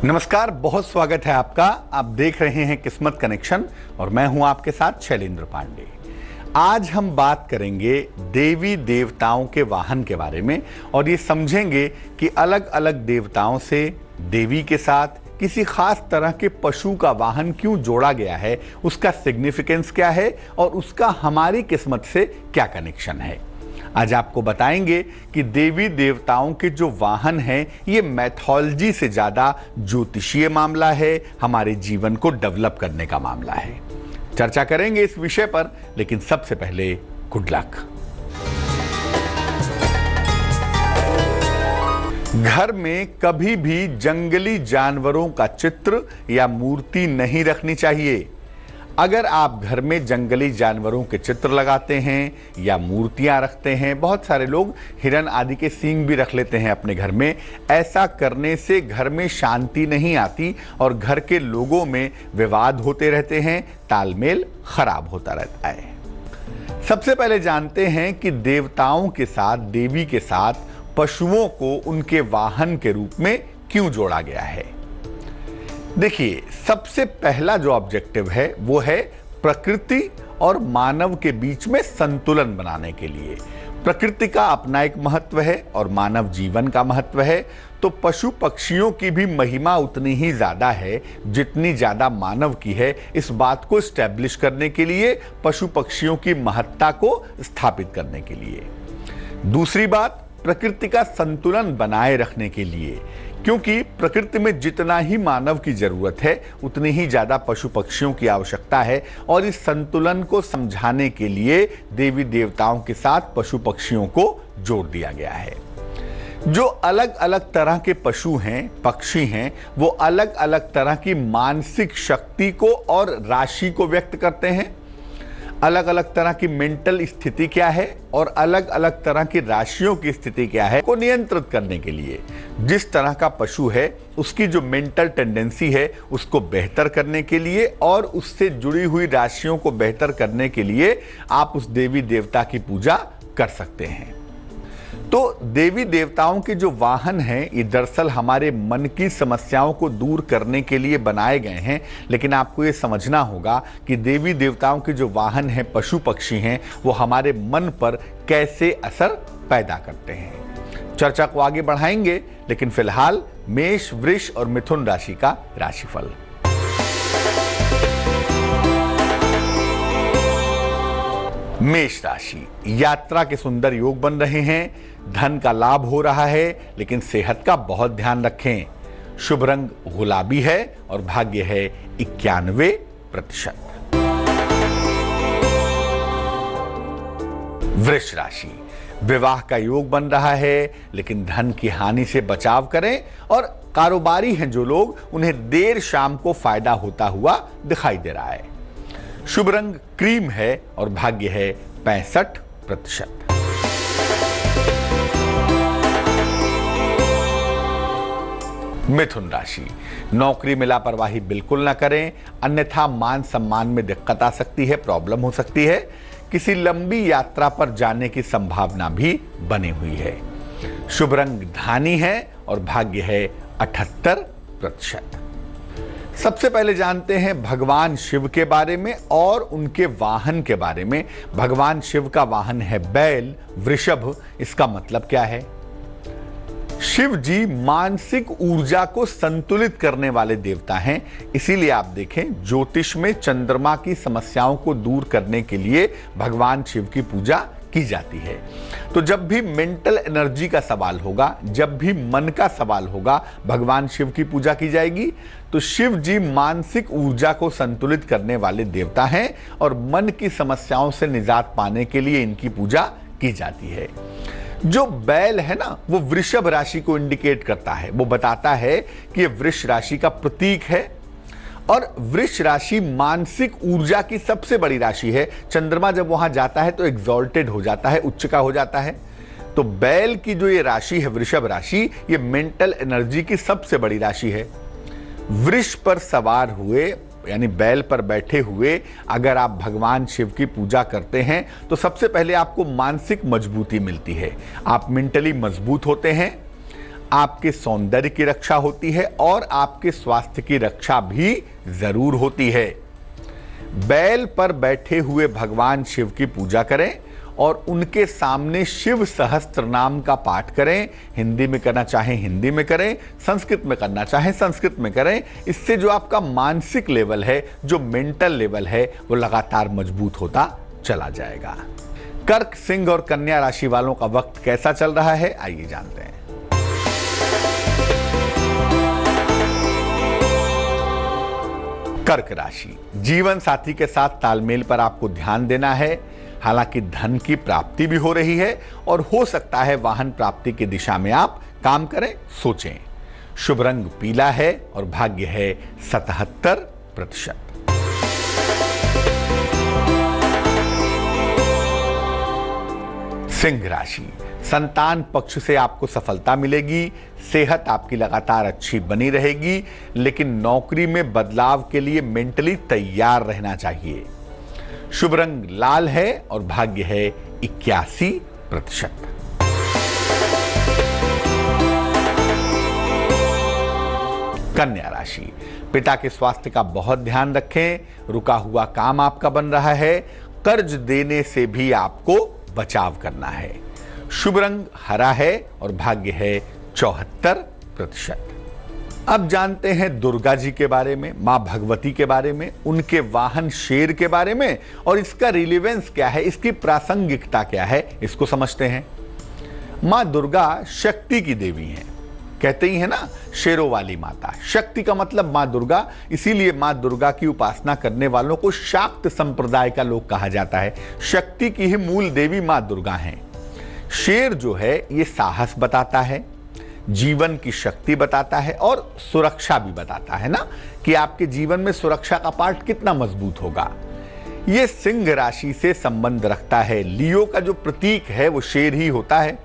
नमस्कार, बहुत स्वागत है आपका। आप देख रहे हैं किस्मत कनेक्शन और मैं हूं आपके साथ शैलेंद्र पांडे। आज हम बात करेंगे देवी देवताओं के वाहन के बारे में और ये समझेंगे कि अलग अलग देवताओं से देवी के साथ किसी खास तरह के पशु का वाहन क्यों जोड़ा गया है, उसका सिग्निफिकेंस क्या है और उसका हमारी किस्मत से क्या कनेक्शन है। आज आपको बताएंगे कि देवी देवताओं के जो वाहन हैं ये मैथोलॉजी से ज्यादा ज्योतिषीय मामला है, हमारे जीवन को डेवलप करने का मामला है। चर्चा करेंगे इस विषय पर, लेकिन सबसे पहले गुड लक। घर में कभी भी जंगली जानवरों का चित्र या मूर्ति नहीं रखनी चाहिए। अगर आप घर में जंगली जानवरों के चित्र लगाते हैं या मूर्तियां रखते हैं, बहुत सारे लोग हिरन आदि के सींग भी रख लेते हैं अपने घर में, ऐसा करने से घर में शांति नहीं आती और घर के लोगों में विवाद होते रहते हैं, तालमेल खराब होता रहता है। सबसे पहले जानते हैं कि देवताओं के साथ, देवी के साथ पशुओं को उनके वाहन के रूप में क्यों जोड़ा गया है। देखिए, सबसे पहला जो ऑब्जेक्टिव है वो है प्रकृति और मानव के बीच में संतुलन बनाने के लिए। प्रकृति का अपना एक महत्व है और मानव जीवन का महत्व है, तो पशु पक्षियों की भी महिमा उतनी ही ज्यादा है जितनी ज्यादा मानव की है। इस बात को स्टैब्लिश करने के लिए, पशु पक्षियों की महत्ता को स्थापित करने के लिए। दूसरी बात, प्रकृति का संतुलन बनाए रखने के लिए, क्योंकि प्रकृति में जितना ही मानव की जरूरत है उतनी ही ज्यादा पशु पक्षियों की आवश्यकता है और इस संतुलन को समझाने के लिए देवी देवताओं के साथ पशु पक्षियों को जोड़ दिया गया है। जो अलग अलग तरह के पशु हैं, पक्षी हैं, वो अलग अलग तरह की मानसिक शक्ति को और राशि को व्यक्त करते हैं। अलग अलग तरह की मेंटल स्थिति क्या है और अलग अलग तरह की राशियों की स्थिति क्या है को नियंत्रित करने के लिए, जिस तरह का पशु है उसकी जो मेंटल टेंडेंसी है उसको बेहतर करने के लिए और उससे जुड़ी हुई राशियों को बेहतर करने के लिए आप उस देवी देवता की पूजा कर सकते हैं। तो देवी देवताओं के जो वाहन हैं ये दरअसल हमारे मन की समस्याओं को दूर करने के लिए बनाए गए हैं, लेकिन आपको ये समझना होगा कि देवी देवताओं के जो वाहन हैं, पशु पक्षी हैं, वो हमारे मन पर कैसे असर पैदा करते हैं। चर्चा को आगे बढ़ाएंगे, लेकिन फिलहाल मेष, वृष और मिथुन राशि का राशिफल। मेष राशि, यात्रा के सुंदर योग बन रहे हैं, धन का लाभ हो रहा है, लेकिन सेहत का बहुत ध्यान रखें। शुभ रंग गुलाबी है और भाग्य है 91%। वृष राशि, विवाह का योग बन रहा है, लेकिन धन की हानि से बचाव करें और कारोबारी हैं जो लोग, उन्हें देर शाम को फायदा होता हुआ दिखाई दे रहा है। शुभ रंग क्रीम है और भाग्य है 65%। मिथुन राशि, नौकरी में लापरवाही बिल्कुल ना करें, अन्यथा मान सम्मान में दिक्कत आ सकती है, प्रॉब्लम हो सकती है। किसी लंबी यात्रा पर जाने की संभावना भी बनी हुई है। शुभ रंग धानी है और भाग्य है 78%। सबसे पहले जानते हैं भगवान शिव के बारे में और उनके वाहन के बारे में। भगवान शिव का वाहन है बैल, वृषभ। इसका मतलब क्या है? शिव जी मानसिक ऊर्जा को संतुलित करने वाले देवता हैं, इसीलिए आप देखें ज्योतिष में चंद्रमा की समस्याओं को दूर करने के लिए भगवान शिव की पूजा की जाती है। तो जब भी मेंटल एनर्जी का सवाल होगा, जब भी मन का सवाल होगा, भगवान शिव की पूजा की जाएगी। तो शिव जी मानसिक ऊर्जा को संतुलित करने वाले देवता हैं और मन की समस्याओं से निजात पाने के लिए इनकी पूजा की जाती है। जो बैल है ना, वो वृषभ राशि को इंडिकेट करता है, वो बताता है कि ये वृष राशि का प्रतीक है और वृष राशि मानसिक ऊर्जा की सबसे बड़ी राशि है। चंद्रमा जब वहां जाता है तो एग्जॉल्टेड हो जाता है, उच्च का हो जाता है। तो बैल की जो ये राशि है, वृषभ राशि, ये मेंटल एनर्जी की सबसे बड़ी राशि है। वृष पर सवार हुए यानी बैल पर बैठे हुए अगर आप भगवान शिव की पूजा करते हैं तो सबसे पहले आपको मानसिक मजबूती मिलती है, आप मेंटली मजबूत होते हैं। आपके सौंदर्य की रक्षा होती है और आपके स्वास्थ्य की रक्षा भी जरूर होती है। बैल पर बैठे हुए भगवान शिव की पूजा करें और उनके सामने शिव सहस्त्र नाम का पाठ करें। हिंदी में करना चाहें हिंदी में करें, संस्कृत में करना चाहें संस्कृत में करें। इससे जो आपका मानसिक लेवल है, जो मेंटल लेवल है, वो लगातार मजबूत होता चला जाएगा। कर्क, सिंह और कन्या राशि वालों का वक्त कैसा चल रहा है, आइए जानते हैं। कर्क राशि, जीवन साथी के साथ तालमेल पर आपको ध्यान देना है। हालांकि धन की प्राप्ति भी हो रही है और हो सकता है वाहन प्राप्ति की दिशा में आप काम करें, सोचें। शुभ रंग पीला है और भाग्य है 77%। सिंह राशि, संतान पक्ष से आपको सफलता मिलेगी। सेहत आपकी लगातार अच्छी बनी रहेगी, लेकिन नौकरी में बदलाव के लिए मेंटली तैयार रहना चाहिए। शुभ रंग लाल है और भाग्य है 81%। कन्या राशि, पिता के स्वास्थ्य का बहुत ध्यान रखें। रुका हुआ काम आपका बन रहा है। कर्ज देने से भी आपको बचाव करना है। शुभ रंग हरा है और भाग्य है 74%। अब जानते हैं दुर्गा जी के बारे में, मां भगवती के बारे में, उनके वाहन शेर के बारे में और इसका रिलेवेंस क्या है, इसकी प्रासंगिकता क्या है, इसको समझते हैं। मां दुर्गा शक्ति की देवी हैं। कहते ही है ना, शेरों वाली माता। शक्ति का मतलब मां दुर्गा, इसीलिए मां दुर्गा की उपासना करने वालों को शाक्त संप्रदाय का लोग कहा जाता है। शक्ति की ही मूल देवी मां दुर्गा हैं। शेर जो है ये साहस बताता है, जीवन की शक्ति बताता है और सुरक्षा भी बताता है ना, कि आपके जीवन में सुरक्षा का पार्ट कितना मजबूत होगा। ये सिंह राशि से संबंध रखता है। लियो का जो प्रतीक है वो शेर ही होता है।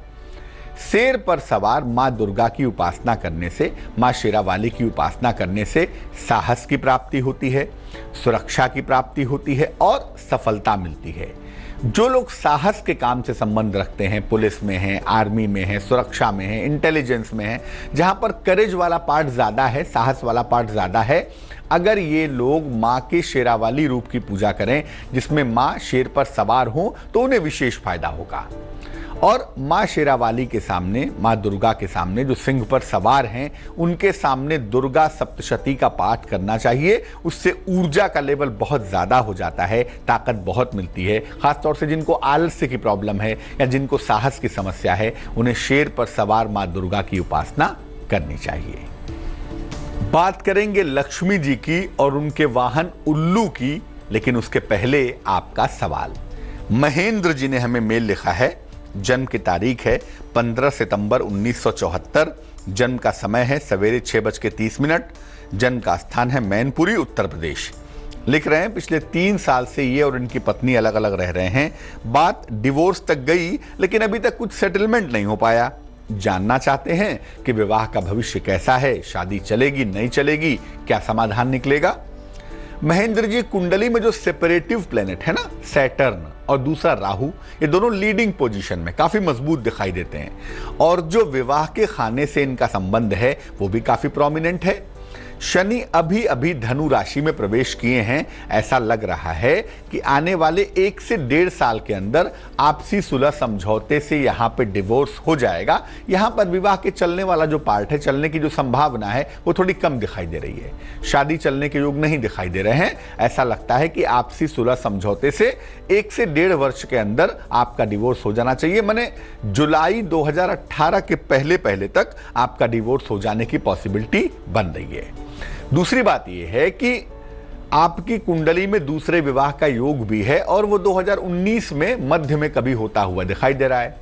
शेर पर सवार मां दुर्गा की उपासना करने से, मां शेरावाली की उपासना करने से साहस की प्राप्ति होती है, सुरक्षा की प्राप्ति होती है और सफलता मिलती है। जो लोग साहस के काम से संबंध रखते हैं, पुलिस में हैं, आर्मी में हैं, सुरक्षा में हैं, इंटेलिजेंस में हैं, जहां पर करेज वाला पार्ट ज्यादा है, साहस वाला पार्ट ज्यादा है, अगर ये लोग मां के शेरावाली रूप की पूजा करें जिसमें मां शेर पर सवार हो, तो उन्हें विशेष फायदा होगा। और मां शेरावाली के सामने, मां दुर्गा के सामने जो सिंह पर सवार हैं, उनके सामने दुर्गा सप्तशती का पाठ करना चाहिए। उससे ऊर्जा का लेवल बहुत ज्यादा हो जाता है, ताकत बहुत मिलती है। खासतौर से जिनको आलस्य की प्रॉब्लम है या जिनको साहस की समस्या है, उन्हें शेर पर सवार मां दुर्गा की उपासना करनी चाहिए। बात करेंगे लक्ष्मी जी की और उनके वाहन उल्लू की, लेकिन उसके पहले आपका सवाल। महेंद्र जी ने हमें मेल लिखा है। जन्म की तारीख है 15 सितंबर 1974। जन्म का समय है सवेरे 6:30। जन्म का स्थान है मैनपुरी, उत्तर प्रदेश। लिख रहे हैं पिछले 3 साल से ये और इनकी पत्नी अलग अलग रह रहे हैं। बात डिवोर्स तक गई, लेकिन अभी तक कुछ सेटलमेंट नहीं हो पाया। जानना चाहते हैं कि विवाह का भविष्य कैसा है, शादी चलेगी नहीं चलेगी, क्या समाधान निकलेगा। महेंद्र जी, कुंडली में जो सेपरेटिव प्लेनेट है ना, सैटर्न और दूसरा राहु, ये दोनों लीडिंग पोजीशन में काफी मजबूत दिखाई देते हैं। और जो विवाह के खाने से इनका संबंध है वो भी काफी प्रोमिनेंट है। शनि अभी अभी धनु राशि में प्रवेश किए हैं। ऐसा लग रहा है कि आने वाले 1 से 1.5 साल के अंदर आपसी सुलह समझौते से यहाँ पे डिवोर्स हो जाएगा। यहाँ पर विवाह के चलने वाला जो पार्ट है, चलने की जो संभावना है वो थोड़ी कम दिखाई दे रही है। शादी चलने के योग नहीं दिखाई दे रहे हैं। ऐसा लगता है कि आपसी सुलह समझौते से 1 से 1.5 वर्ष के अंदर आपका डिवोर्स हो जाना चाहिए। माने जुलाई 2018 के पहले पहले तक आपका डिवोर्स हो जाने की पॉसिबिलिटी बन रही है। दूसरी बात यह है कि आपकी कुंडली में दूसरे विवाह का योग भी है और वो 2019 में मध्य में कभी होता हुआ दिखाई दे रहा है।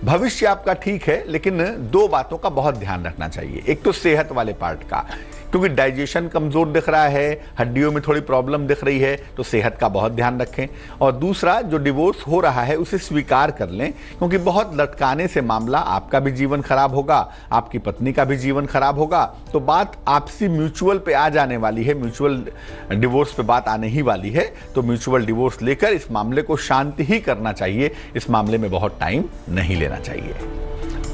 भविष्य आपका ठीक है, लेकिन 2 बातों का बहुत ध्यान रखना चाहिए। एक तो सेहत वाले पार्ट का, क्योंकि डाइजेशन कमजोर दिख रहा है, हड्डियों में थोड़ी प्रॉब्लम दिख रही है, तो सेहत का बहुत ध्यान रखें। और दूसरा, जो डिवोर्स हो रहा है उसे स्वीकार कर लें, क्योंकि बहुत लटकाने से मामला आपका भी जीवन खराब होगा, आपकी पत्नी का भी जीवन खराब होगा। तो बात आपसी म्यूचुअल पे आ जाने वाली है, म्यूचुअल डिवोर्स पे बात आने ही वाली है। तो म्यूचुअल डिवोर्स लेकर इस मामले को शांति ही करना चाहिए। इस मामले में बहुत टाइम नहीं लेना चाहिए।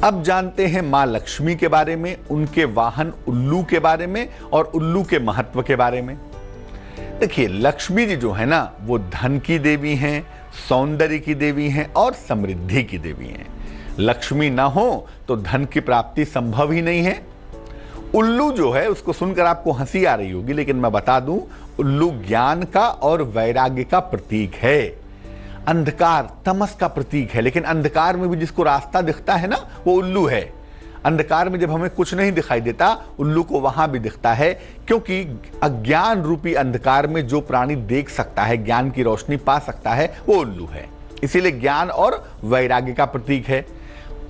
अब जानते हैं मां लक्ष्मी के बारे में, उनके वाहन उल्लू के बारे में और उल्लू के महत्व के बारे में। देखिए, लक्ष्मी जी जो है ना, वो धन की देवी हैं, सौंदर्य की देवी हैं और समृद्धि की देवी हैं। लक्ष्मी ना हो तो धन की प्राप्ति संभव ही नहीं है। उल्लू जो है, उसको सुनकर आपको हंसी आ रही होगी, लेकिन मैं बता दूं, उल्लू ज्ञान का और वैराग्य का प्रतीक है, अंधकार तमस का प्रतीक है। लेकिन अंधकार में भी जिसको रास्ता दिखता है ना, वो उल्लू है। अंधकार में जब हमें कुछ नहीं दिखाई देता, उल्लू को वहां भी दिखता है, क्योंकि अज्ञान रूपी अंधकार में जो प्राणी देख सकता है, ज्ञान की रोशनी पा सकता है, वो उल्लू है। इसीलिए ज्ञान और वैराग्य का प्रतीक है।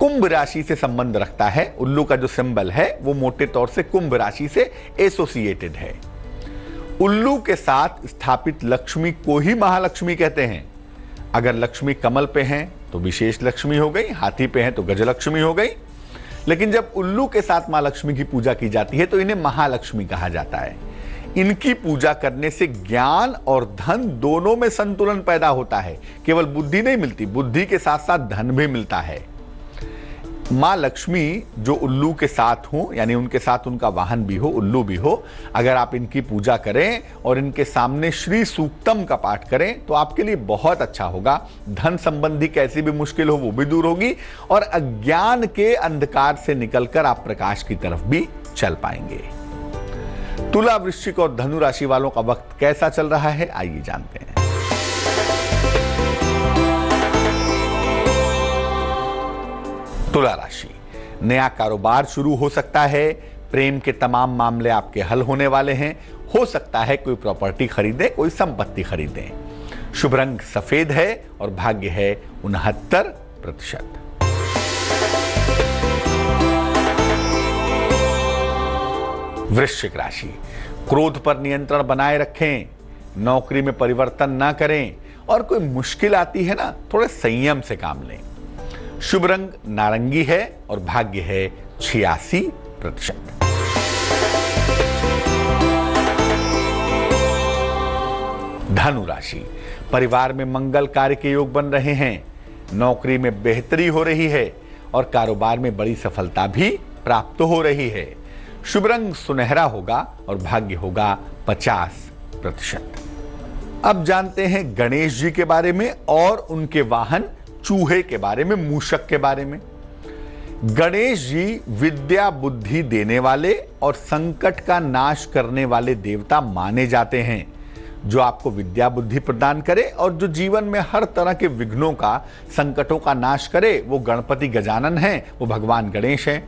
कुंभ राशि से संबंध रखता है। उल्लू का जो सिंबल है वो मोटे तौर से कुंभ राशि से एसोसिएटेड है। उल्लू के साथ स्थापित लक्ष्मी को ही महालक्ष्मी कहते हैं। अगर लक्ष्मी कमल पे हैं तो विशेष लक्ष्मी हो गई, हाथी पे हैं तो गजलक्ष्मी हो गई। लेकिन जब उल्लू के साथ मां लक्ष्मी की पूजा की जाती है तो इन्हें महालक्ष्मी कहा जाता है। इनकी पूजा करने से ज्ञान और धन दोनों में संतुलन पैदा होता है। केवल बुद्धि नहीं मिलती, बुद्धि के साथ साथ धन भी मिलता है। मां लक्ष्मी जो उल्लू के साथ हो, यानी उनके साथ उनका वाहन भी हो, उल्लू भी हो, अगर आप इनकी पूजा करें और इनके सामने श्री सूक्तम का पाठ करें तो आपके लिए बहुत अच्छा होगा। धन संबंधी कैसी भी मुश्किल हो वो भी दूर होगी और अज्ञान के अंधकार से निकलकर आप प्रकाश की तरफ भी चल पाएंगे। तुला, वृश्चिक और धनु राशि वालों का वक्त कैसा चल रहा है, आइए जानते हैं। तुला राशि, नया कारोबार शुरू हो सकता है। प्रेम के तमाम मामले आपके हल होने वाले हैं। हो सकता है कोई प्रॉपर्टी खरीदें, कोई संपत्ति खरीदें। शुभ रंग सफेद है और भाग्य है 69%। वृश्चिक राशि, क्रोध पर नियंत्रण बनाए रखें, नौकरी में परिवर्तन ना करें और कोई मुश्किल आती है ना, थोड़े संयम से काम लें। शुभ रंग नारंगी है और भाग्य है 86%। धनु राशि, परिवार में मंगल कार्य के योग बन रहे हैं। नौकरी में बेहतरी हो रही है और कारोबार में बड़ी सफलता भी प्राप्त हो रही है। शुभ रंग सुनहरा होगा और भाग्य होगा 50%। अब जानते हैं गणेश जी के बारे में और उनके वाहन चूहे के बारे में, मूषक के बारे में। गणेश जी विद्या बुद्धि देने वाले और संकट का नाश करने वाले देवता माने जाते हैं। जो आपको विद्या बुद्धि प्रदान करे और जो जीवन में हर तरह के विघ्नों का, संकटों का नाश करे, वो गणपति गजानन है, वो भगवान गणेश है।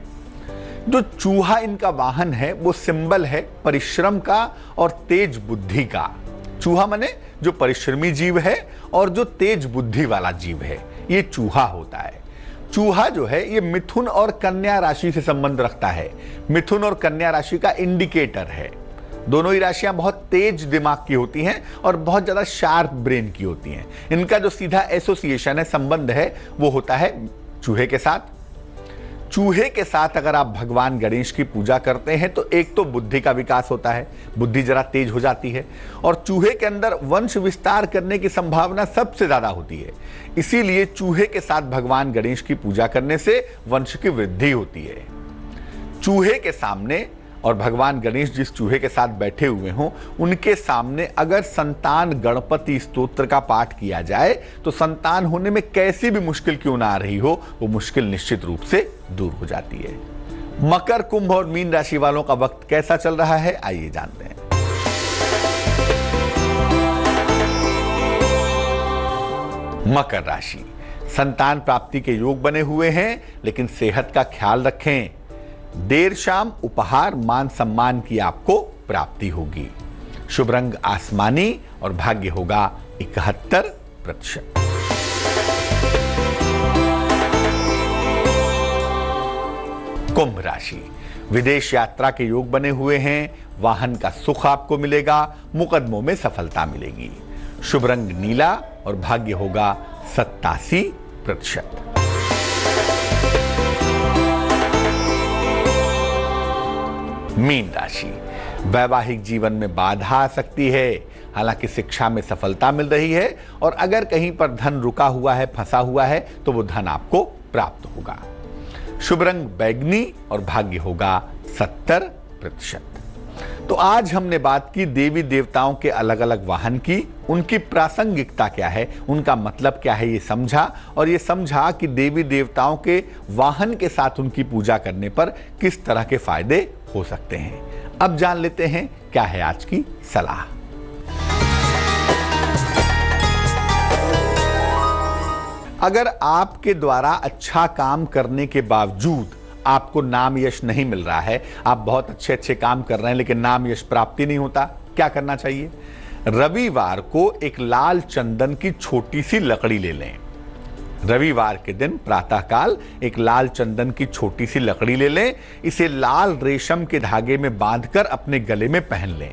जो चूहा इनका वाहन है वो सिंबल है परिश्रम का और तेज बुद्धि का। चूहा माने जो परिश्रमी जीव है और जो तेज बुद्धि वाला जीव है, ये चूहा होता है। चूहा जो है ये मिथुन और कन्या राशि से संबंध रखता है। मिथुन और कन्या राशि का इंडिकेटर है। दोनों ही राशियां बहुत तेज दिमाग की होती हैं और बहुत ज्यादा शार्प ब्रेन की होती हैं। इनका जो सीधा एसोसिएशन है, संबंध है, वो होता है चूहे के साथ। चूहे के साथ अगर आप भगवान गणेश की पूजा करते हैं तो एक तो बुद्धि का विकास होता है, बुद्धि जरा तेज हो जाती है और चूहे के अंदर वंश विस्तार करने की संभावना सबसे ज्यादा होती है। इसीलिए चूहे के साथ भगवान गणेश की पूजा करने से वंश की वृद्धि होती है। चूहे के सामने और भगवान गणेश जिस चूहे के साथ बैठे हुए हों, उनके सामने अगर संतान गणपति स्तोत्र का पाठ किया जाए तो संतान होने में कैसी भी मुश्किल क्यों ना आ रही हो, वो मुश्किल निश्चित रूप से दूर हो जाती है। मकर, कुंभ और मीन राशि वालों का वक्त कैसा चल रहा है, आइए जानते हैं। मकर राशि, संतान प्राप्ति के योग बने हुए हैं, लेकिन सेहत का ख्याल रखें। देर शाम उपहार मान सम्मान की आपको प्राप्ति होगी। शुभ रंग आसमानी और भाग्य होगा 71%। कुंभ राशि, विदेश यात्रा के योग बने हुए हैं। वाहन का सुख आपको मिलेगा, मुकदमों में सफलता मिलेगी। शुभ रंग नीला और भाग्य होगा 87%। मीन राशि, वैवाहिक जीवन में बाधा आ सकती है, हालांकि शिक्षा में सफलता मिल रही है और अगर कहीं पर धन रुका हुआ है, फंसा हुआ है, तो वो धन आपको प्राप्त होगा। शुभ रंग बैगनी और भाग्य होगा 70%। तो आज हमने बात की देवी देवताओं के अलग अलग वाहन की, उनकी प्रासंगिकता क्या है, उनका मतलब क्या है, ये समझा, और ये समझा कि देवी देवताओं के वाहन के साथ उनकी पूजा करने पर किस तरह के फायदे हो सकते हैं। अब जान लेते हैं क्या है आज की सलाह। अगर आपके द्वारा अच्छा काम करने के बावजूद आपको नाम यश नहीं मिल रहा है, आप बहुत अच्छे काम कर रहे हैं लेकिन नाम यश प्राप्ति नहीं होता, क्या करना चाहिए? रविवार को एक लाल चंदन की छोटी सी लकड़ी ले लें। रविवार के दिन प्रातःकाल एक लाल चंदन की छोटी सी लकड़ी ले लें, इसे लाल रेशम के धागे में बांधकर अपने गले में पहन लें।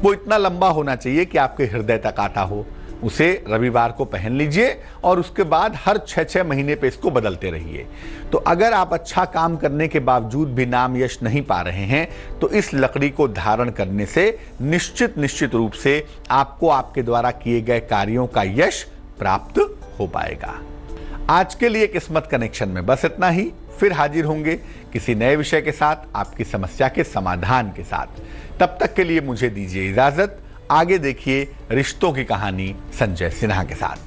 वो इतना लंबा होना चाहिए कि आपके हृदय तक आता हो। उसे रविवार को पहन लीजिए और उसके बाद हर 6-6 महीने पे इसको बदलते रहिए। तो अगर आप अच्छा काम करने के बावजूद भी नाम यश नहीं पा रहे हैं तो इस लकड़ी को धारण करने से निश्चित रूप से आपको आपके द्वारा किए गए कार्यों का यश प्राप्त हो पाएगा। आज के लिए किस्मत कनेक्शन में बस इतना ही। फिर हाजिर होंगे किसी नए विषय के साथ, आपकी समस्या के समाधान के साथ। तब तक के लिए मुझे दीजिए इजाजत। आगे देखिए रिश्तों की कहानी संजय सिन्हा के साथ।